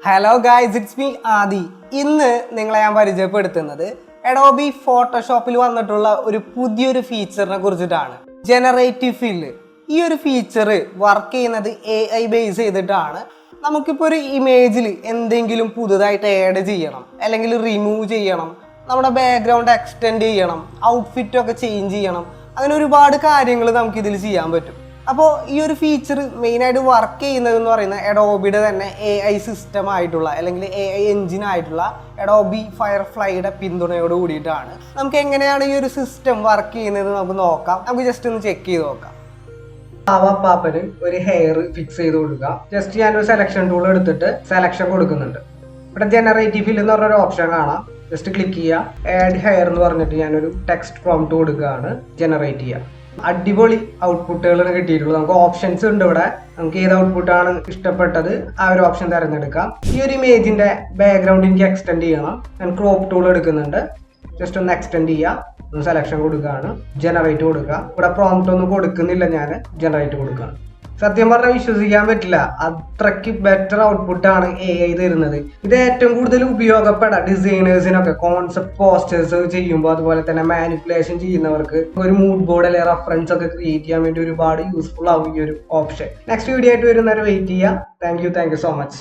Hello guys, it's me ആദി. ഇന്ന് നിങ്ങളെ ഞാൻ പരിചയപ്പെടുത്തുന്നത് അഡോബി ഫോട്ടോഷോപ്പിൽ വന്നിട്ടുള്ള ഒരു പുതിയൊരു ഫീച്ചറിനെ കുറിച്ചിട്ടാണ്. Generative fill. ഈ ഒരു ഫീച്ചർ വർക്ക് ചെയ്യുന്നത് AI ബേസ് ചെയ്തിട്ടാണ്. നമുക്കിപ്പോൾ ഒരു ഇമേജിൽ എന്തെങ്കിലും പുതുതായിട്ട് ആഡ് ചെയ്യണം, അല്ലെങ്കിൽ റിമൂവ് ചെയ്യണം, നമ്മുടെ ബാക്ക്ഗ്രൗണ്ട് എക്സ്റ്റെൻഡ് ചെയ്യണം, ഔട്ട്ഫിറ്റൊക്കെ ചേഞ്ച് ചെയ്യണം, അങ്ങനെ ഒരുപാട് കാര്യങ്ങൾ നമുക്കിതിൽ ചെയ്യാൻ പറ്റും. അപ്പോൾ ഈ ഒരു ഫീച്ചർ മെയിനായിട്ട് വർക്ക് ചെയ്യുന്നതെന്ന് പറയുന്നത് അഡോബിയുടെ തന്നെ AI സിസ്റ്റം ആയിട്ടുള്ള അല്ലെങ്കിൽ AI എഞ്ചിൻ ആയിട്ടുള്ള അഡോബി ഫയർഫ്ലൈയുടെ പിന്തുണയോട് കൂടിയിട്ടാണ്. നമുക്ക് എങ്ങനെയാണ് ഈ ഒരു സിസ്റ്റം വർക്ക് ചെയ്യുന്നത് നമുക്ക് നോക്കാം. നമുക്ക് ജസ്റ്റ് ഒന്ന് ചെക്ക് ചെയ്ത് നോക്കാം. പാപ്പന് ഒരു ഹെയർ ഫിക്സ് ചെയ്ത് കൊടുക്കുക. ജസ്റ്റ് ഞാനൊരു സെലക്ഷൻ ടൂൾ എടുത്തിട്ട് സെലക്ഷൻ കൊടുക്കുന്നുണ്ട്. ഇവിടെ ജനറേറ്റീവ് ഫിൽ എന്ന് പറഞ്ഞൊരു ഓപ്ഷൻ കാണാം. ജസ്റ്റ് ക്ലിക്ക് ചെയ്യുക. ആഡ് ഹെയർ എന്ന് പറഞ്ഞിട്ട് ഞാനൊരു ടെക്സ്റ്റ് പ്രോംപ്റ്റ് കൊടുക്കുകയാണ്. ജനറേറ്റ് ചെയ്യുക. അടിപൊളി ഔട്ട്പുട്ടുകളാണ് കിട്ടിയിട്ടുള്ളത്. നമുക്ക് ഓപ്ഷൻസ് ഉണ്ട് ഇവിടെ. നമുക്ക് ഏത് ഔട്ട്പുട്ടാണ് ഇഷ്ടപ്പെട്ടത് ആ ഒരു ഓപ്ഷൻ തിരഞ്ഞെടുക്കാം. ഈ ഒരു ഇമേജിന്റെ ബാക്ക്ഗ്രൗണ്ട് എനിക്ക് എക്സ്റ്റെൻഡ് ചെയ്യണം. ഞാൻ ക്രോപ്പ് ടൂൾ എടുക്കുന്നുണ്ട്. ജസ്റ്റ് ഒന്ന് എക്സ്റ്റെൻഡ് ചെയ്യുക. ഒന്ന് സെലക്ഷൻ കൊടുക്കുകയാണ്. ജനറേറ്റ് കൊടുക്കുക. ഇവിടെ പ്രോംപ്റ്റ് ഒന്നും കൊടുക്കുന്നില്ല, ഞാൻ ജനറേറ്റ് കൊടുക്കുകയാണ്. സത്യം പറഞ്ഞാൽ വിശ്വസിക്കാൻ പറ്റില്ല, അത്രയ്ക്ക് ബെറ്റർ ഔട്ട്പുട്ടാണ് AI തരുന്നത്. ഇത് ഏറ്റവും കൂടുതൽ ഉപയോഗപ്പെടാം ഡിസൈനേഴ്സിനൊക്കെ, കോൺസെപ്റ്റ് പോസ്റ്റേഴ്സ് ചെയ്യുമ്പോൾ, അതുപോലെ തന്നെ മാനിപ്പുലേഷൻ ചെയ്യുന്നവർക്ക് ഒരു മൂഡ് ബോർഡ് അല്ലെങ്കിൽ റെഫറൻസ് ഒക്കെ ക്രിയേറ്റ് ചെയ്യാൻ വേണ്ടി ഒരുപാട് യൂസ്ഫുൾ ആവും ഈ ഒരു ഓപ്ഷൻ. നെക്സ്റ്റ് വീഡിയോ ആയിട്ട് വരുന്നവരെ വെയിറ്റ് ചെയ്യുക. Thank you so much.